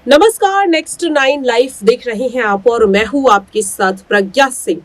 नमस्कार, next 9 life देख रहे हैं आप और मैं हूं आपके साथ प्रज्ञा सिंह।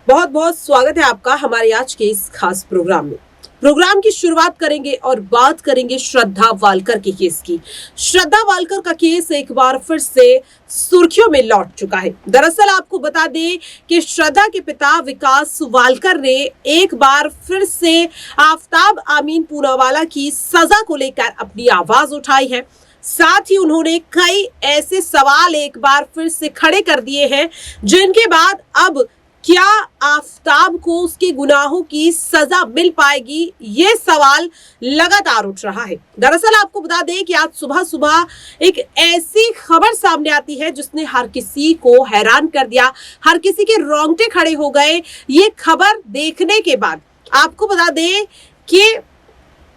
बहुत बहुत स्वागत है आपका हमारे आज के इस खास प्रोग्राम में। प्रोग्राम की शुरुआत करेंगे और बात करेंगे श्रद्धा वालकर के केस की। श्रद्धा वालकर का केस एक बार फिर से सुर्खियों में लौट चुका है। दरअसल आपको बता दें कि श्रद्धा के पिता विकास वालकर ने एक बार फिर से आफताब अमीन पूनावाला की सजा को लेकर अपनी आवाज उठाई है। साथ ही उन्होंने कई ऐसे सवाल एक बार फिर से खड़े कर दिए हैं जिनके बाद अब क्या आफताब को उसके गुनाहों की सजा मिल पाएगी, ये सवाल लगातार उठ रहा है। दरअसल आपको बता दें कि आज सुबह सुबह एक ऐसी खबर सामने आती है जिसने हर किसी को हैरान कर दिया, हर किसी के रोंगटे खड़े हो गए। ये खबर देखने के बाद आपको बता दें कि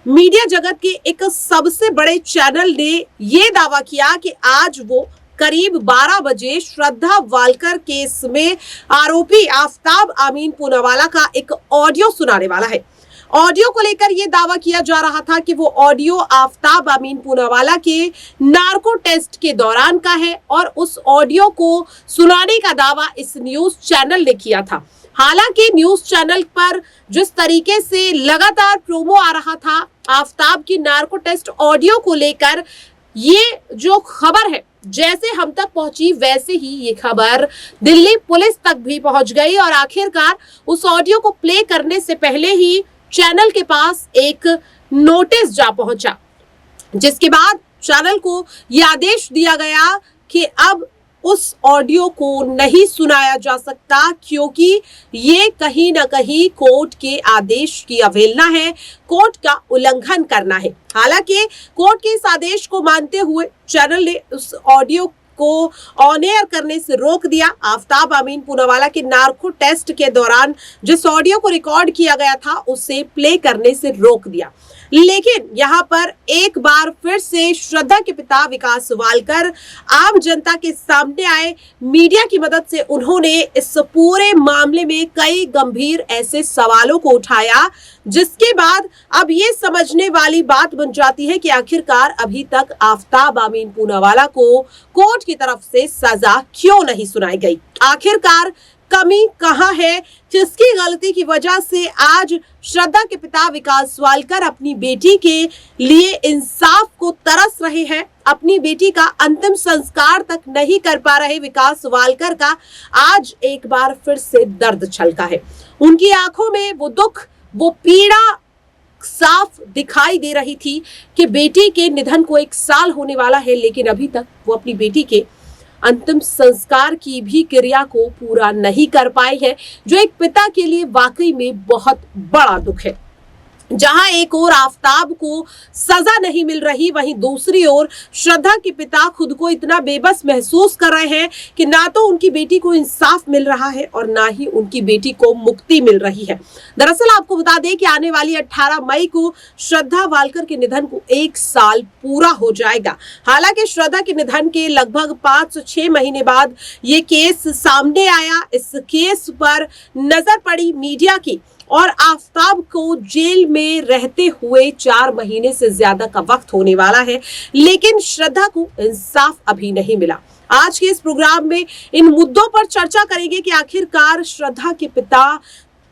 मीडिया जगत के एक सबसे बड़े चैनल ने यह दावा किया कि आज वो करीब 12 बजे श्रद्धा वालकर केस में आरोपी आफताब अमीन पूनावाला का एक ऑडियो सुनाने वाला है। ऑडियो को लेकर यह दावा किया जा रहा था कि वो ऑडियो आफताब अमीन पूनावाला के नार्को टेस्ट के दौरान का है और उस ऑडियो को सुनाने का दावा इस न्यूज चैनल ने किया था। हालांकि न्यूज चैनल पर जिस तरीके से लगातार प्रोमो आ रहा था आफताब की नार्को टेस्ट ऑडियो को लेकर, ये जो खबर है जैसे हम तक पहुंची वैसे ही ये खबर दिल्ली पुलिस तक भी पहुंच गई और आखिरकार उस ऑडियो को प्ले करने से पहले ही चैनल के पास एक नोटिस जा पहुंचा, जिसके बाद चैनल को यह आदेश दिया गया कि अब उस ऑडियो को नहीं सुनाया जा सकता क्योंकि ये कहीं ना कहीं कोर्ट के आदेश की अवहेलना है, कोर्ट का उल्लंघन करना है। हालांकि कोर्ट के इस आदेश को मानते हुए चैनल ने उस ऑडियो को ऑन एयर करने से रोक दिया। आफताब अमीन पूनावाला के नार्को टेस्ट के दौरान जिस ऑडियो को रिकॉर्ड किया गया था उसे प्ले करने से रोक दिया। लेकिन यहाँ पर एक बार फिर से श्रद्धा के पिता विकास वालकर आम जनता के सामने आए। मीडिया की मदद से उन्होंने इस पूरे मामले में कई गंभीर ऐसे सवालों को उठाया, जिसके बाद अब ये समझने वाली बात बन जाती है कि आखिरकार अभी तक आफताब अमीन पूनावाला को कोर्ट की तरफ से सजा क्यों नहीं सुनाई गई। आखिरकार कमी कहां है, किसकी गलती की वजह से आज श्रद्धा के पिता विकास वालकर अपनी बेटी के लिए इंसाफ को तरस रहे हैं। अपनी बेटी का अंतिम संस्कार तक नहीं कर पा रहे विकास वालकर का आज एक बार फिर से दर्द छलका है। उनकी आंखों में वो दुख, वो पीड़ा साफ दिखाई दे रही थी कि बेटी के निधन को 1 साल होने वाला है, लेकिन अभी तक वो अपनी बेटी के अंतिम संस्कार की भी क्रिया को पूरा नहीं कर पाए हैं, जो एक पिता के लिए वाकई में बहुत बड़ा दुख है। जहां एक ओर आफताब को सजा नहीं मिल रही, वहीं दूसरी ओर श्रद्धा के पिता खुद को इतना बेबस महसूस कर रहे हैं कि ना तो उनकी बेटी को इंसाफ मिल रहा है और ना ही उनकी बेटी को मुक्ति मिल रही है। दरअसल आपको बता दें कि आने वाली 18 मई को श्रद्धा वालकर के निधन को 1 साल पूरा हो जाएगा। हालांकि श्रद्धा के निधन के लगभग 5 से 6 महीने बाद ये केस सामने आया। इस केस पर नजर पड़ी मीडिया की और आफताब को जेल में रहते हुए 4 महीने से ज्यादा का वक्त होने वाला है, लेकिन श्रद्धा को इंसाफ अभी नहीं मिला। आज के इस प्रोग्राम में इन मुद्दों पर चर्चा करेंगे कि आखिरकार श्रद्धा के पिता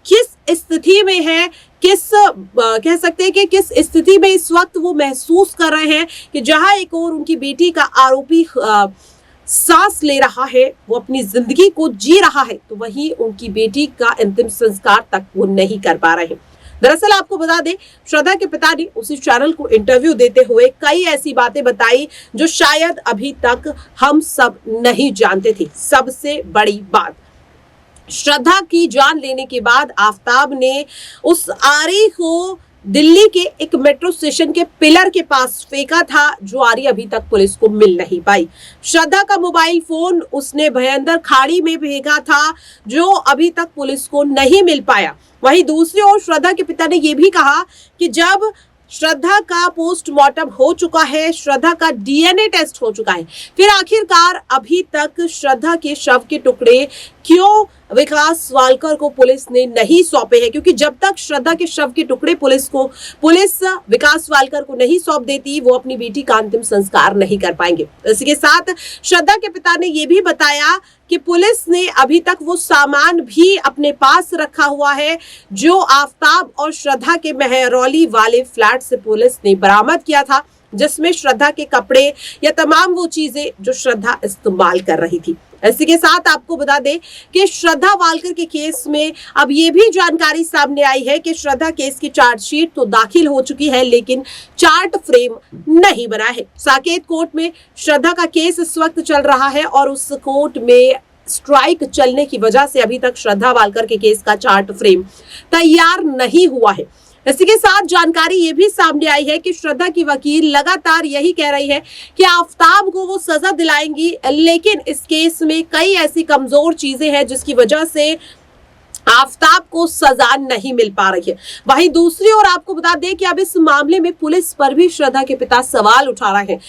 किस स्थिति में है, कह सकते हैं कि किस स्थिति में इस वक्त वो महसूस कर रहे हैं कि जहां एक और उनकी बेटी का आरोपी सांस ले रहा है, वो अपनी जिंदगी को जी रहा है, तो वहीं उनकी बेटी का अंतिम संस्कार तक वो नहीं कर पा रहे हैं। दरअसल आपको बता दें, श्रद्धा के पिता ने उसी चैनल को इंटरव्यू देते हुए कई ऐसी बातें बताई जो शायद अभी तक हम सब नहीं जानते थे। सबसे बड़ी बात, श्रद्धा की जान लेने के बाद आफताब ने उस आरी को दिल्ली के एक मेट्रो स्टेशन के पिलर के पास फेंका था, जो आरी अभी तक पुलिस को मिल नहीं पाई। श्रद्धा का मोबाइल फोन उसने भयंकर खाड़ी में फेंका था, जो अभी तक पुलिस को नहीं मिल पाया। वहीं दूसरी ओर श्रद्धा के पिता ने यह भी कहा कि जब श्रद्धा का पोस्टमार्टम हो चुका है, श्रद्धा का डीएनए टेस्ट हो चुका है, फिर आखिरकार अभी तक श्रद्धा के शव के टुकड़े क्यों विकास वालकर को पुलिस ने नहीं सौंपे हैं, क्योंकि जब तक श्रद्धा के शव के टुकड़े पुलिस विकास वालकर को नहीं सौंप देती, वो अपनी बेटी का अंतिम संस्कार नहीं कर पाएंगे। इसी के साथ श्रद्धा के पिता ने यह भी बताया कि पुलिस ने अभी तक वो सामान भी अपने पास रखा हुआ है जो आफताब और श्रद्धा के मेहरौली वाले फ्लैट से पुलिस ने बरामद किया था, जिसमें श्रद्धा के कपड़े या तमाम वो चीजें जो श्रद्धा इस्तेमाल कर रही थी। इसी के साथ आपको बता दें कि श्रद्धा वालकर के केस में अब ये भी जानकारी सामने आई है कि श्रद्धा केस की चार्जशीट तो दाखिल हो चुकी है, लेकिन चार्ट फ्रेम नहीं बना है। साकेत कोर्ट में श्रद्धा का केस इस वक्त चल रहा है और उस कोर्ट में स्ट्राइक चलने की वजह से अभी तक श्रद्धा वालकर के केस का चार्ट फ्रेम तैयार नहीं हुआ है। इसी के साथ जानकारी ये भी सामने आई है कि श्रद्धा की वकील लगातार यही कह रही है कि आफताब को वो सजा दिलाएंगी, लेकिन इस केस में कई ऐसी कमजोर चीजें हैं जिसकी वजह से आफताब को सजा नहीं मिल पा रही है। वहीं दूसरी ओर आपको बता दें कि अब इस मामले में पुलिस पर भी श्रद्धा के पिता सवाल उठा रहे हैं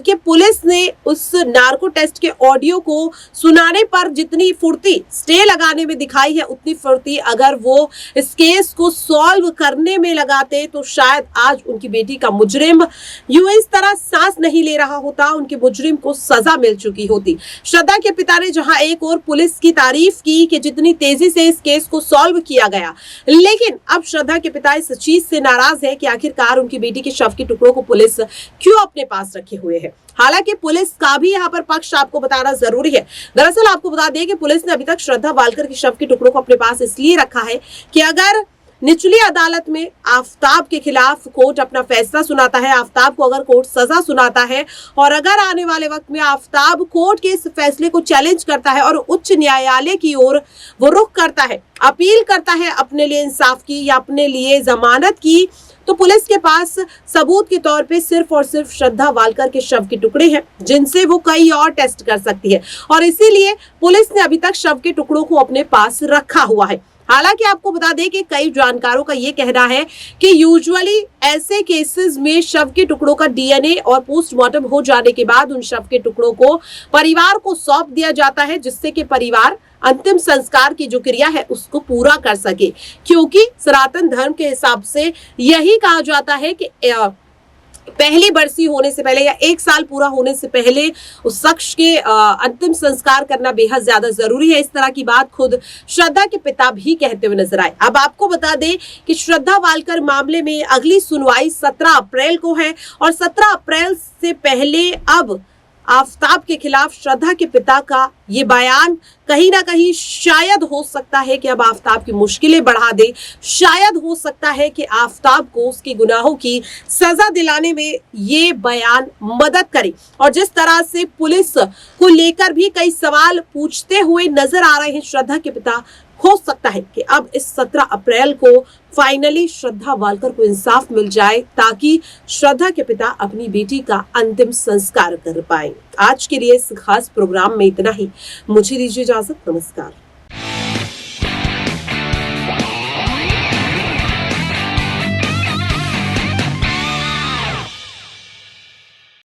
कि पुलिस ने उस नार्को टेस्ट के ऑडियो को सुनाने पर जितनी फुर्ती स्टे लगाने में दिखाई है, उतनी फुर्ती अगर वो इस केस को सॉल्व करने में लगाते तो शायद आज उनकी बेटी का मुजरिम यूं इस तरह सांस नहीं ले रहा होता, उनके मुजरिम को सजा मिल चुकी होती। श्रद्धा के पिता ने जहां एक और पुलिस की तारीफ की कि जितनी तेजी से इस केस को सॉल्व किया गया, लेकिन अब श्रद्धा के पिता इस चीज से नाराज है कि आखिरकार उनकी बेटी के शव के टुकड़ों को पुलिस क्यों अपने पास रखे हुए है। हालांकि पुलिस का भी यहाँ पर पक्ष आपको बताना जरूरी है। दरअसल आपको बता दें कि पुलिस ने अभी तक श्रद्धा वालकर के शव के टुकड़ों को अपने पास इसलिए रखा है कि अगर निचली अदालत में आफताब के खिलाफ कोर्ट अपना फैसला सुनाता है, आफताब को अगर कोर्ट सजा सुनाता है और अगर आने वाले वक्त में आफताब कोर्ट के इस फैसले को चैलेंज करता है और उच्च न्यायालय की ओर वो रुख करता है, अपील करता है अपने लिए इंसाफ की या अपने लिए जमानत की, तो पुलिस के पास सबूत के तौर पे सिर्फ और सिर्फ श्रद्धा वालकर के शव के टुकड़े हैं, जिनसे वो कई और टेस्ट कर सकती है और इसीलिए पुलिस ने अभी तक शव के टुकड़ों को अपने पास रखा हुआ है। हालांकि आपको बता दें कि कई जानकारों का ये कहना है कि यूजुअली ऐसे केसेस में शव के टुकड़ों का डीएनए और पोस्टमार्टम हो जाने के बाद उन शव के टुकड़ों को परिवार को सौंप दिया जाता है, जिससे कि परिवार अंतिम संस्कार की जो क्रिया है उसको पूरा कर सके, क्योंकि सनातन धर्म के हिसाब से यही कहा जाता है कि पहली बरसी होने से पहले या 1 साल पूरा होने से पहले उस शख्स के अंतिम संस्कार करना बेहद ज्यादा जरूरी है। इस तरह की बात खुद श्रद्धा के पिता भी कहते हुए नजर आए। अब आपको बता दें कि श्रद्धा वालकर मामले में अगली सुनवाई 17 अप्रैल को है और 17 अप्रैल से पहले अब आफताब के खिलाफ श्रद्धा के पिता का ये बयान कहीं ना कहीं शायद हो सकता है कि अब आफताब की मुश्किलें बढ़ा दे, शायद हो सकता है कि आफताब को उसके गुनाहों की सजा दिलाने में ये बयान मदद करे। और जिस तरह से पुलिस को लेकर भी कई सवाल पूछते हुए नजर आ रहे हैं श्रद्धा के पिता, हो सकता है कि अब इस 17 अप्रैल को फाइनली श्रद्धा वालकर को इंसाफ मिल जाए, ताकि श्रद्धा के पिता अपनी बेटी का अंतिम संस्कार कर पाए। आज के लिए इस खास प्रोग्राम में इतना ही। मुझे दीजिए इजाजत। नमस्कार।